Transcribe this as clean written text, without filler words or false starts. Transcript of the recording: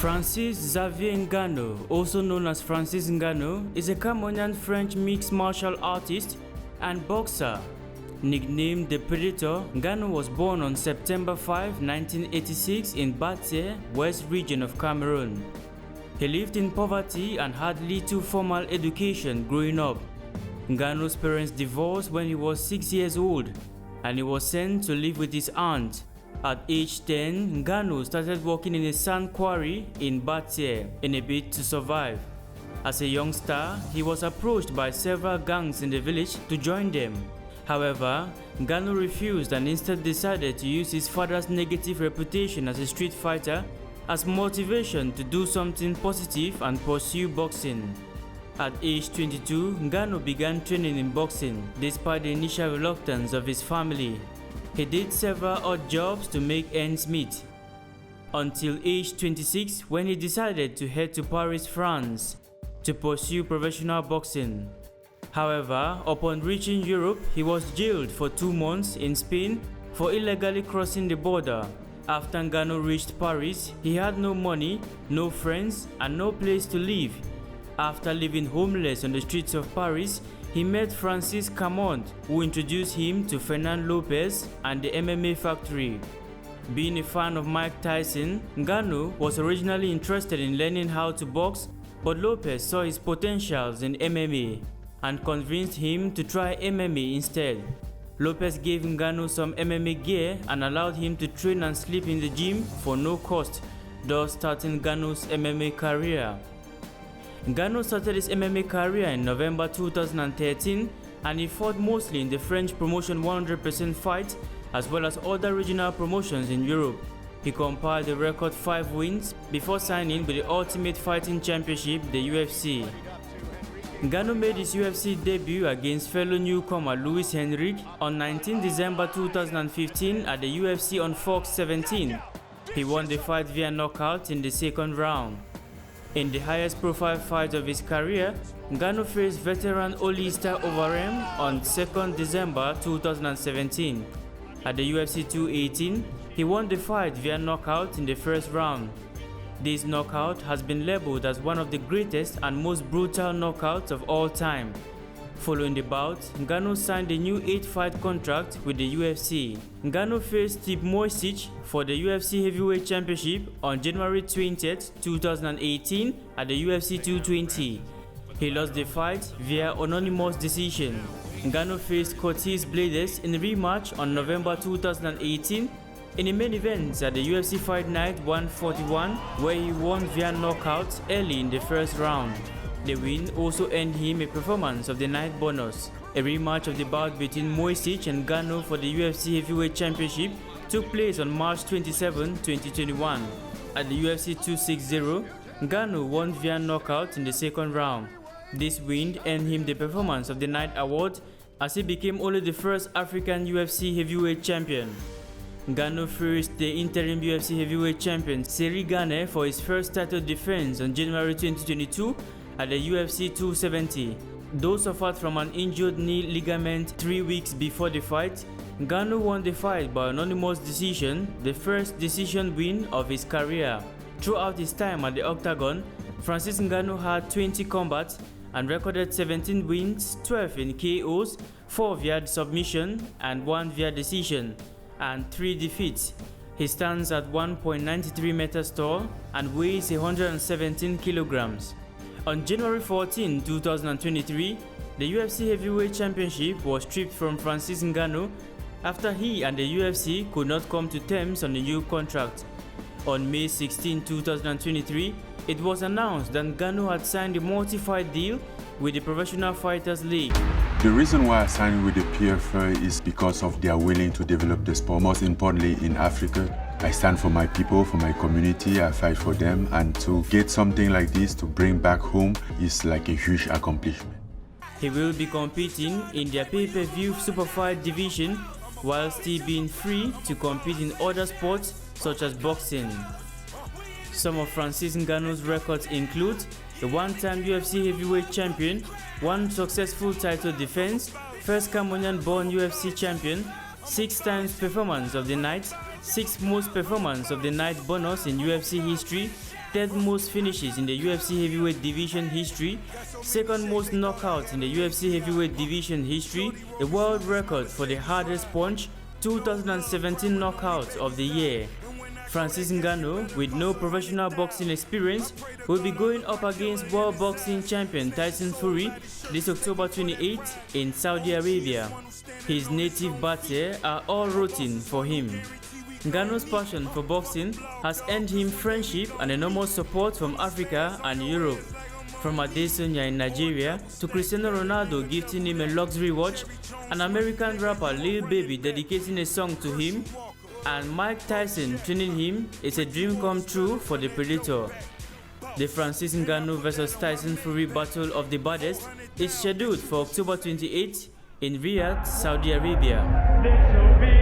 Francis Xavier Ngannou, also known as Francis Ngannou, is a Cameroonian-French mixed martial artist and boxer. Nicknamed the Predator, Ngannou was born on September 5, 1986 in Batie, West region of Cameroon. He lived in poverty and had little formal education growing up. Ngannou's parents divorced when he was 6 years old, and he was sent to live with his aunt. At age 10, Ngannou started working in a sand quarry in Batie in a bid to survive. As a youngster, he was approached by several gangs in the village to join them. However, Ngannou refused and instead decided to use his father's negative reputation as a street fighter as motivation to do something positive and pursue boxing. At age 22, Ngannou began training in boxing despite the initial reluctance of his family. He did several odd jobs to make ends meet, until age 26 when he decided to head to Paris, France to pursue professional boxing. However, upon reaching Europe, he was jailed for 2 months in Spain for illegally crossing the border. After Ngannou reached Paris, he had no money, no friends, and no place to live. After living homeless on the streets of Paris, he met Francis Ngannou, who introduced him to Fernando Lopez and the MMA Factory. Being a fan of Mike Tyson, Ngannou was originally interested in learning how to box, but Lopez saw his potentials in MMA and convinced him to try MMA instead. Lopez gave Ngannou some MMA gear and allowed him to train and sleep in the gym for no cost, thus starting Ngannou's MMA career. Ngannou started his MMA career in November 2013 and he fought mostly in the French promotion 100% Fight as well as other regional promotions in Europe. He compiled a record 5 wins before signing with the Ultimate Fighting Championship, the UFC. Ngannou made his UFC debut against fellow newcomer Luis Henrique on 19 December 2015 at the UFC on Fox 17. He won the fight via knockout in the second round. In the highest profile fight of his career, Ngannou faced veteran Olista Overeem on 2nd December 2017. At the UFC 218, he won the fight via knockout in the first round. This knockout has been labeled as one of the greatest and most brutal knockouts of all time. Following the bout, Ngannou signed a new 8-fight contract with the UFC. Ngannou faced Stipe Miocic for the UFC Heavyweight Championship on January 20, 2018 at the UFC 220. He lost the fight via unanimous decision. Ngannou faced Curtis Blades in a rematch on November 2018 in a main event at the UFC Fight Night 141, where he won via knockout early in the first round. The win also earned him a Performance of the Night bonus. A rematch of the bout between Miocic and Ngannou for the UFC Heavyweight Championship took place on March 27, 2021. At the UFC 260, Ngannou won via knockout in the second round. This win earned him the Performance of the Night award as he became only the first African UFC Heavyweight Champion. Ngannou faced the interim UFC Heavyweight Champion Cyril Gane for his first title defense on January 2022 at the UFC 270. Though suffered from an injured knee ligament 3 weeks before the fight, Ngannou won the fight by unanimous decision, the first decision win of his career. Throughout his time at the Octagon, Francis Ngannou had 20 combats and recorded 17 wins, 12 in KOs, 4 via submission and 1 via decision, and 3 defeats. He stands at 1.93 meters tall and weighs 117 kilograms. On January 14, 2023, the UFC Heavyweight Championship was stripped from Francis Ngannou after he and the UFC could not come to terms on a new contract. On May 16, 2023, it was announced that Ngannou had signed a multi-fight deal with the Professional Fighters League. The reason why I signed with the PFL is because of their willing to develop the sport. Most importantly, in Africa, I stand for my people, for my community, I fight for them, and to get something like this to bring back home is like a huge accomplishment. He will be competing in their pay-per-view superfight division while still being free to compete in other sports such as boxing. Some of Francis Ngannou's records include the one-time UFC Heavyweight Champion, 1 successful title defense, first Cameroonian-born UFC champion, 6 times Performance of the Night, 6th most Performance of the Night bonus in UFC history, third most finishes in the UFC heavyweight division history, second most knockouts in the UFC heavyweight division history, a world record for the hardest punch, 2017 knockout of the year. Francis Ngannou, with no professional boxing experience, will be going up against world boxing champion Tyson Fury this October 28 in Saudi Arabia. His native batter are all rooting for him. Ngannou's passion for boxing has earned him friendship and enormous support from Africa and Europe. From Adesanya in Nigeria to Cristiano Ronaldo gifting him a luxury watch, an American rapper Lil Baby dedicating a song to him, and Mike Tyson training him is a dream come true for the Predator. The Francis Ngannou vs Tyson Fury Battle of the Baddest is scheduled for October 28 in Riyadh, Saudi Arabia.